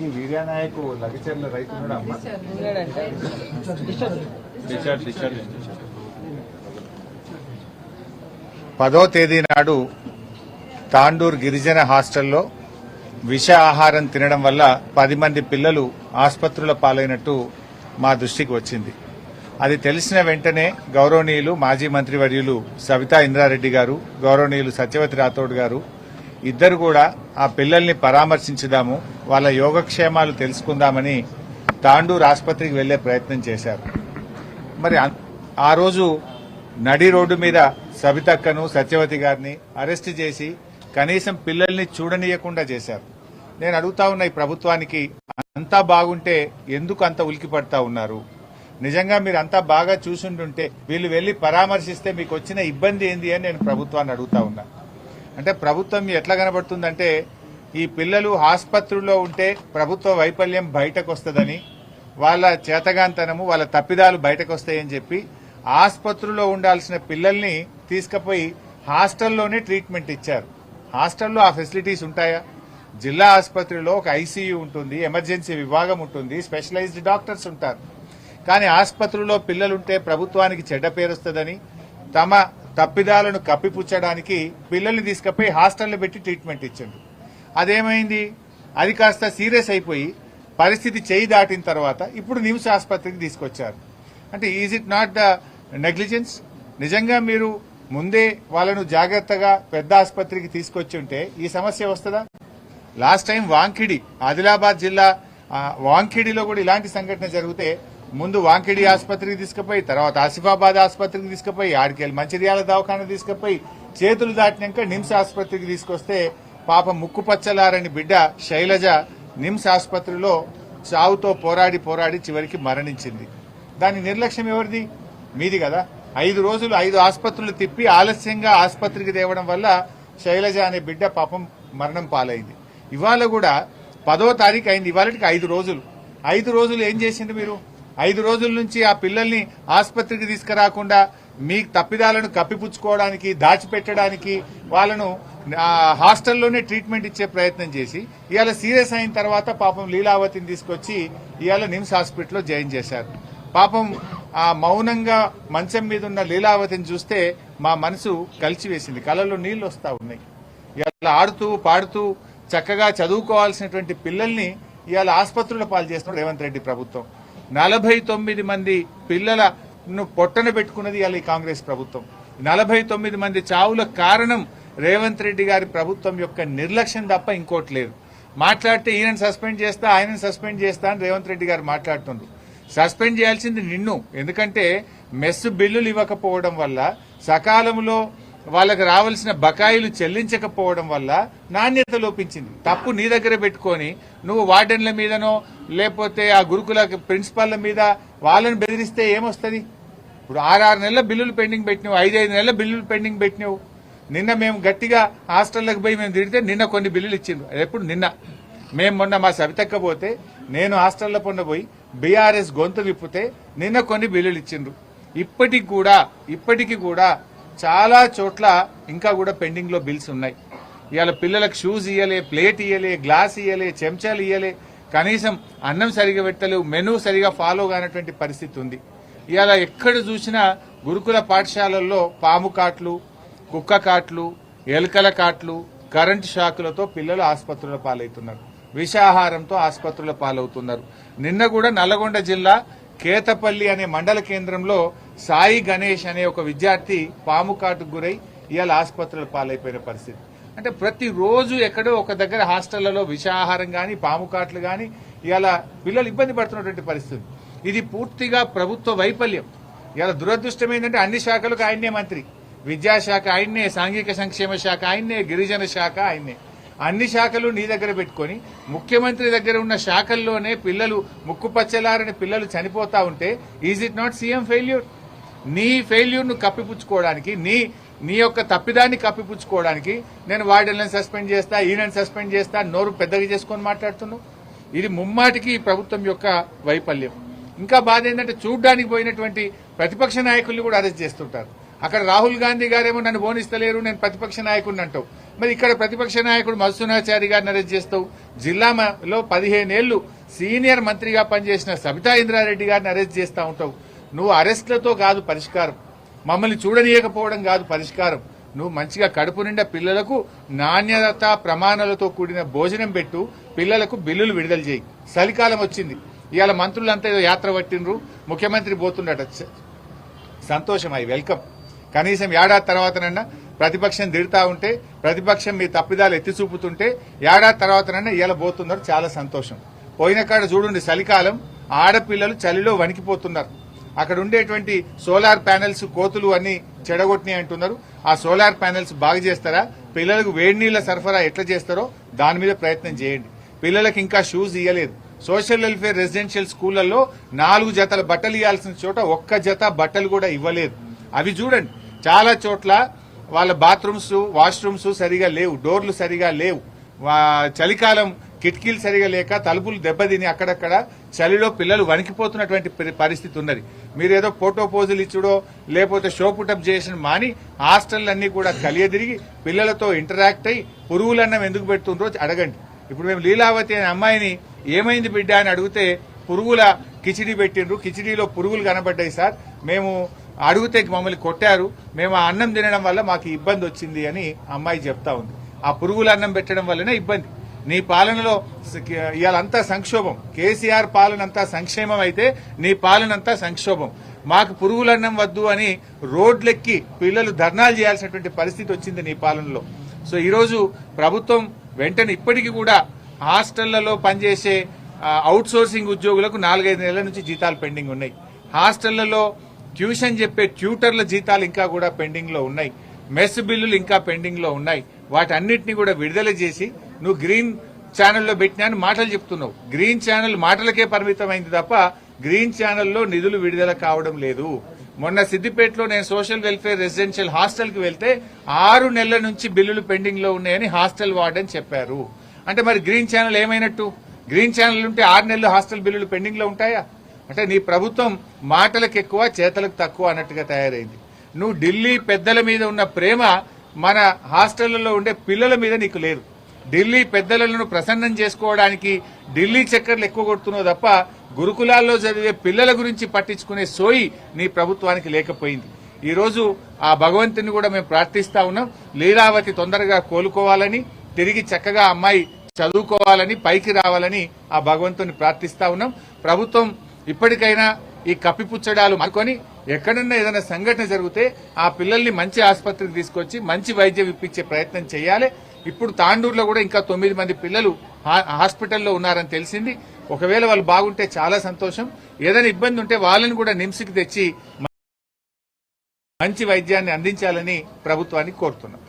ఈ వీర్యా నాయకు లగచర్ల రైతు ఉన్నాడు అమ్మ. పదో తేదీ నాడు తాండూర్ గిరిజన హాస్టల్లో విష ఆహారం తినడం వల్ల 10 మంది పిల్లలు ఆసుపత్రుల పాలైనట్టు మా దృష్టికి వచ్చింది. అది తెలిసిన వెంటనే గౌరవనీయులు మాజీ మంత్రివర్యులు సవితా ఇంద్రారెడ్డి గారు, గౌరవనీయులు సత్యవతి రాథోడ్ గారు ఇద్దరు కూడా ఆ పిల్లల్ని పరామర్శించుదాము, వాళ్ళ యోగక్షేమాలు తెలుసుకుందామని తాండూర్ ఆసుపత్రికి వెళ్లే ప్రయత్నం చేశారు. మరి ఆ రోజు నడి రోడ్డు మీద సవితక్కను సత్యవతి గారిని అరెస్టు చేసి కనీసం పిల్లల్ని చూడనీయకుండా చేశారు. నేను అడుగుతా ఉన్న ఈ ప్రభుత్వానికి, అంతా బాగుంటే ఎందుకు అంత ఉలికి పడతా ఉన్నారు? నిజంగా మీరు అంతా బాగా చూసుంటుంటే వీళ్ళు వెళ్లి పరామర్శిస్తే మీకు వచ్చిన ఇబ్బంది ఏంది అని నేను ప్రభుత్వాన్ని అడుగుతా ఉన్నా. అంటే ప్రభుత్వం ఎట్లా కనబడుతుందంటే ఈ పిల్లలు ఆసుపత్రుల్లో ఉంటే ప్రభుత్వ వైఫల్యం బయటకు వస్తుందని, వాళ్ళ చేతగాంతనము వాళ్ళ తప్పిదాలు బయటకు వస్తాయని చెప్పి ఆసుపత్రుల్లో ఉండాల్సిన పిల్లల్ని తీసుకుపోయి హాస్టల్లోనే ట్రీట్మెంట్ ఇచ్చారు. హాస్టల్లో ఆ ఫెసిలిటీస్ ఉంటాయా? జిల్లా ఆసుపత్రిలో ఒక ఐసీయూ ఉంటుంది, ఎమర్జెన్సీ విభాగం ఉంటుంది, స్పెషలైజ్డ్ డాక్టర్స్ ఉంటారు. కానీ ఆసుపత్రుల్లో పిల్లలుంటే ప్రభుత్వానికి చెడ్డ పేరుస్తుందని తమ తప్పిదాలను కప్పిపుచ్చడానికి పిల్లల్ని తీసుకుపోయి హాస్టల్లో పెట్టి ట్రీట్మెంట్ ఇచ్చిండు. అదేమైంది? అది కాస్త సీరియస్ అయిపోయి పరిస్థితి చేయి దాటిన తర్వాత ఇప్పుడు నిమ్స్ ఆసుపత్రికి తీసుకొచ్చారు. అంటే is it not the negligence? నిజంగా మీరు ముందే వాళ్ళను జాగ్రత్తగా పెద్ద ఆసుపత్రికి తీసుకొచ్చి ఉంటే ఈ సమస్య వస్తుందా? లాస్ట్ టైం వాంకిడి, ఆదిలాబాద్ జిల్లా వాంకిడిలో కూడా ఇలాంటి సంఘటన జరిగితే ముందు వాంకిడి ఆసుపత్రికి తీసుకుపోయి తర్వాత ఆసిఫాబాద్ ఆసుపత్రికి తీసుకుపోయి ఆడికెళ్ళి మంచిర్యాల దవాఖాన తీసుకుపోయి చేతులు దాటినాక నిమ్స్ ఆసుపత్రికి తీసుకొస్తే పాప ముక్కుపచ్చలారని బిడ్డ శైలజ నిమ్స్ ఆసుపత్రిలో చావుతో పోరాడి పోరాడి చివరికి మరణించింది. దాని నిర్లక్ష్యం ఎవరిది? మీది కదా. 5 రోజులు 5 ఆసుపత్రులు తిప్పి ఆలస్యంగా ఆసుపత్రికి తేవడం వల్ల శైలజ అనే బిడ్డ పాపం మరణం పాలైంది. ఇవాళ కూడా 10వ తారీఖు అయింది, ఇవాళకి 5 రోజులు. 5 రోజులు ఏం చేసింది మీరు? 5 రోజుల నుంచి ఆ పిల్లల్ని ఆసుపత్రికి తీసుకురాకుండా మీ తప్పిదాలను కప్పిపుచ్చుకోవడానికి, దాచిపెట్టడానికి వాళ్ళను హాస్టల్లోనే ట్రీట్మెంట్ ఇచ్చే ప్రయత్నం చేసి ఇవాళ సీరియస్ అయిన తర్వాత పాపం లీలావతిని తీసుకొచ్చి ఇవాళ నిమ్స్ హాస్పిటల్లో జాయిన్ చేశారు. పాపం ఆ మౌనంగా మంచం మీద ఉన్న లీలావతిని చూస్తే మా మనసు కలిచివేసింది, కళ్ళల్లో నీళ్లు వస్తా ఉన్నాయి. ఇవాళ ఆడుతూ పాడుతూ చక్కగా చదువుకోవాల్సినటువంటి పిల్లల్ని ఇవాళ ఆసుపత్రుల పాలు చేస్తున్నారు రేవంత్ రెడ్డి ప్రభుత్వం. 49 మంది పిల్లలను పొట్టన పెట్టుకున్నది ఇవాళ ఈ కాంగ్రెస్ ప్రభుత్వం. 49 మంది చావుల కారణం రేవంత్ రెడ్డి గారి ప్రభుత్వం యొక్క నిర్లక్ష్యం తప్ప ఇంకోటి లేదు. మాట్లాడితే ఈయనను సస్పెండ్ చేస్తా, ఆయనను సస్పెండ్ చేస్తా అని రేవంత్ రెడ్డి గారు మాట్లాడుతున్నారు. సస్పెండ్ చేయాల్సింది నిన్ను. ఎందుకంటే మెస్ బిల్లులు ఇవ్వకపోవడం వల్ల, సకాలంలో వాళ్ళకి రావాల్సిన బకాయిలు చెల్లించకపోవడం వల్ల నాణ్యత లోపించింది. తప్పు నీ దగ్గర పెట్టుకొని నువ్వు వార్డెన్ల మీదనో లేకపోతే ఆ గురుకుల ప్రిన్సిపాల్ల మీద వాళ్ళని బెదిరిస్తే ఏమొస్తుంది? ఇప్పుడు 6 నెలల బిల్లులు పెండింగ్ పెట్టినావు, 5 నెలల బిల్లులు పెండింగ్ పెట్టినావు. నిన్న మేము గట్టిగా హాస్టల్లకు పోయి మేము తిరిగితే నిన్న కొన్ని బిల్లులు ఇచ్చిండ్రు. ఎప్పుడు? నిన్న. మేము మొన్న మా సవితక్క పోతే నేను హాస్టల్లో పొన్న పోయి బీఆర్ఎస్ గొంతు విప్పితే నిన్న కొన్ని బిల్లులు ఇచ్చిండ్రు. ఇప్పటికీ కూడా చాలా చోట్ల ఇంకా కూడా పెండింగ్ లో బిల్స్ ఉన్నాయి. ఇవాళ పిల్లలకు షూస్ ఇయ్యలే, ప్లేట్ ఇయ్యలే, గ్లాస్ ఇయ్యలే, చెంచాలు ఇయ్యలే, కనీసం అన్నం సరిగా పెట్టలేవు, మెనూ సరిగా ఫాలో కానటువంటి పరిస్థితి ఉంది. ఇవాళ ఎక్కడ చూసినా గురుకుల పాఠశాలల్లో పాము కాట్లు, కుక్క కాట్లు, ఎలుకల కాట్లు, కరెంటు షాకులతో పిల్లలు ఆసుపత్రుల పాలవుతున్నారు. విషాహారంతో ఆసుపత్రుల పాలవుతున్నారు. నిన్న కూడా నల్గొండ జిల్లా కేతపల్లి అనే మండల కేంద్రంలో సాయి గణేష్ అనే ఒక విద్యార్థి పాము కాటుకు గురై ఇవాళ ఆసుపత్రుల పాలైపోయిన పరిస్థితి. అంటే ప్రతిరోజు ఎక్కడో ఒక దగ్గర హాస్టళ్లలో విషాహారం గాని, పాము కాట్లు గాని ఇవాళ పిల్లలు ఇబ్బంది పడుతున్నటువంటి పరిస్థితి. ఇది పూర్తిగా ప్రభుత్వ వైఫల్యం. ఇవాళ దురదృష్టం ఏంటంటే అన్ని శాఖలకు ఆయన్నే మంత్రి. విద్యాశాఖ ఆయన్నే, సాంఘిక సంక్షేమ శాఖ ఆయన్నే, గిరిజన శాఖ ఆయన్నే. అన్ని శాఖలు నీ దగ్గర పెట్టుకుని ముఖ్యమంత్రి దగ్గర ఉన్న శాఖల్లోనే పిల్లలు ముక్కుపచ్చలారని పిల్లలు చనిపోతా ఉంటే is it not CM failure? నీ ఫెయిల్యూర్ ను కప్పిపుచ్చుకోవడానికి, నీ యొక్క తప్పిదాన్ని కప్పిపుచ్చుకోవడానికి నేను వార్డెన్లను సస్పెండ్ చేస్తా, ఈయనను సస్పెండ్ చేస్తా, నోరు పెద్దగా చేసుకొని మాట్లాడుతున్నావు. ఇది ముమ్మాటికి ప్రభుత్వం యొక్క వైఫల్యం. ఇంకా బాధ ఏంటంటే చూడ్డానికి పోయినటువంటి ప్రతిపక్ష నాయకుల్ని కూడా అరెస్ట్ చేస్తుంటారు. అక్కడ రాహుల్ గాంధీ గారేమో నన్ను బోనిస్తలేరు, నేను ప్రతిపక్ష నాయకుడిని అంటావు. మరి ఇక్కడ ప్రతిపక్ష నాయకుడు మధుసూనాచారి గారిని అరెస్ట్ చేస్తావు. జిల్లాలో 15 ఏళ్లు సీనియర్ మంత్రిగా పనిచేసిన సబితా ఇంద్రారెడ్డి గారిని అరెస్ట్ చేస్తా ఉంటావు. నువ్వు అరెస్టులతో కాదు పరిష్కారం, మమ్మల్ని చూడనీయకపోవడం కాదు పరిష్కారం. నువ్వు మంచిగా కడుపు నిండా పిల్లలకు నాణ్యత ప్రమాణాలతో కూడిన భోజనం పెట్టు, పిల్లలకు బిల్లులు విడుదల చేయి. చలికాలం వచ్చింది, ఇవాళ మంత్రులంతా ఏదో యాత్ర పట్టినరు, ముఖ్యమంత్రి పోతుండట. సంతోషం, అయి వెల్కమ్. కనీసం ఏడాది తర్వాతనన్నా ప్రతిపక్షం తిడతా ఉంటే, ప్రతిపక్షం మీ తప్పిదాలు ఎత్తి చూపుతుంటే ఏడాది తర్వాతనన్నా ఇవాళ పోతున్నారు, చాలా సంతోషం. పోయిన కాడ చూడండి, చలికాలం ఆడపిల్లలు చలిలో వణికిపోతున్నారు. అక్కడ ఉండేటువంటి సోలార్ ప్యానెల్స్ కోతులు అన్ని చెడగొట్టినాయి అంటున్నారు. ఆ సోలార్ ప్యానెల్స్ బాగు చేస్తారా? పిల్లలకు వేడి నీళ్ల సరఫరా ఎట్లా చేస్తారో దాని మీద ప్రయత్నం చేయండి. పిల్లలకు ఇంకా షూస్ ఇవ్వలేదు. సోషల్ వెల్ఫేర్ రెసిడెన్షియల్ స్కూళ్లలో 4 జతల బట్టలు ఇవ్వాల్సిన చోట 1 జత బట్టలు కూడా ఇవ్వలేదు. అవి చూడండి, చాలా చోట్ల వాళ్ళ బాత్రూమ్స్ వాష్రూమ్స్ సరిగా లేవు, డోర్లు సరిగా లేవు, చలికాలం కిటికీలు సరిగా లేక తలుపులు దెబ్బతిని అక్కడక్కడ చలిలో పిల్లలు వణికిపోతున్నటువంటి పరిస్థితి ఉన్నది. మీరేదో ఫోటో పోజులు ఇచ్చుడో లేకపోతే షో పుటప్ చేసిన మాని హాస్టల్లన్నీ కూడా కలియదిరిగి పిల్లలతో ఇంటరాక్ట్ అయ్యి పురుగులన్నం ఎందుకు పెడుతుండ్రో అడగండి. ఇప్పుడు మేము లీలావతి అనే అమ్మాయిని ఏమైంది బిడ్డ అని అడిగితే పురుగుల కిచిడి పెట్టిండ్రు, కిచిడీలో పురుగులు కనబడ్డాయి సార్, మేము అడిగితే మమ్మల్ని కొట్టారు, మేము ఆ అన్నం తినడం వల్ల మాకు ఇబ్బంది వచ్చింది అని అమ్మాయి చెప్తా ఉంది. ఆ పురుగుల అన్నం పెట్టడం వల్లనే ఇబ్బంది. నీ పాలనలో ఇవాళంతా సంక్షోభం. కేసీఆర్ పాలన అంతా సంక్షేమం అయితే నీ పాలనంతా సంక్షోభం. మాకు పురుగులన్నం వద్దు అని రోడ్లెక్కి పిల్లలు ధర్నాలు చేయాల్సినటువంటి పరిస్థితి వచ్చింది నీ పాలనలో. సో ఈరోజు ప్రభుత్వం వెంటనే ఇప్పటికీ కూడా హాస్టళ్లలో పనిచేసే అవుట్ సోర్సింగ్ ఉద్యోగులకు 4-5 నెలల నుంచి జీతాలు పెండింగ్ ఉన్నాయి. హాస్టళ్లలో ట్యూషన్ చెప్పే ట్యూటర్ల జీతాలు ఇంకా కూడా పెండింగ్ లో ఉన్నాయి. మెస్ బిల్లులు ఇంకా పెండింగ్ లో ఉన్నాయి. వాటన్నిటిని కూడా విడుదల చేసి నువ్వు గ్రీన్ ఛానల్లో పెట్టినా మాటలు చెప్తున్నావు. గ్రీన్ ఛానల్ మాటలకే పరిమితమైంది తప్ప గ్రీన్ ఛానల్లో నిధులు విడుదల కావడం లేదు. మొన్న సిద్దిపేటలో నేను సోషల్ వెల్ఫేర్ రెసిడెన్షియల్ హాస్టల్ కి వెళ్తే 6 నెలల నుంచి బిల్లులు పెండింగ్ లో ఉన్నాయని హాస్టల్ వార్డెన్ చెప్పారు. అంటే మరి గ్రీన్ ఛానల్ ఏమైనట్టు? గ్రీన్ ఛానల్ ఉంటే 6 నెలలు హాస్టల్ బిల్లులు పెండింగ్ లో ఉంటాయా? అంటే నీ ప్రభుత్వం మాటలకు ఎక్కువ చేతలకు తక్కువ అన్నట్టుగా తయారైంది. నువ్వు ఢిల్లీ పెద్దల మీద ఉన్న ప్రేమ మన హాస్టళ్లలో ఉండే పిల్లల మీద నీకు లేదు. ఢిల్లీ పెద్దలను ప్రసన్నం చేసుకోవడానికి ఢిల్లీ చక్కర్లు ఎక్కువ కొడుతున్నావు తప్ప గురుకులాల్లో చదివే పిల్లల గురించి పట్టించుకునే సోయి నీ ప్రభుత్వానికి లేకపోయింది. ఈ రోజు ఆ భగవంతుని కూడా మేము ప్రార్థిస్తా ఉన్నాం. లీలావతి తొందరగా కోలుకోవాలని, తిరిగి చక్కగా అమ్మాయి చదువుకోవాలని, పైకి రావాలని ఆ భగవంతుని ప్రార్థిస్తా ఉన్నాం. ప్రభుత్వం ఇప్పటికైనా ఈ కప్పిపుచ్చడాలు అనుకొని ఎక్కడన్నా ఏదైనా సంఘటన జరిగితే ఆ పిల్లల్ని మంచి ఆసుపత్రికి తీసుకొచ్చి మంచి వైద్యం ఇప్పించే ప్రయత్నం చేయాలి. ఇప్పుడు తాండూరులో కూడా ఇంకా 9 మంది పిల్లలు హాస్పిటల్లో ఉన్నారని తెలిసింది. ఒకవేళ వాళ్ళు బాగుంటే చాలా సంతోషం. ఏదైనా ఇబ్బంది ఉంటే వాళ్ళని కూడా నిమ్స్కి తెచ్చి మంచి వైద్యాన్ని అందించాలని ప్రభుత్వాన్ని కోరుతున్నాం.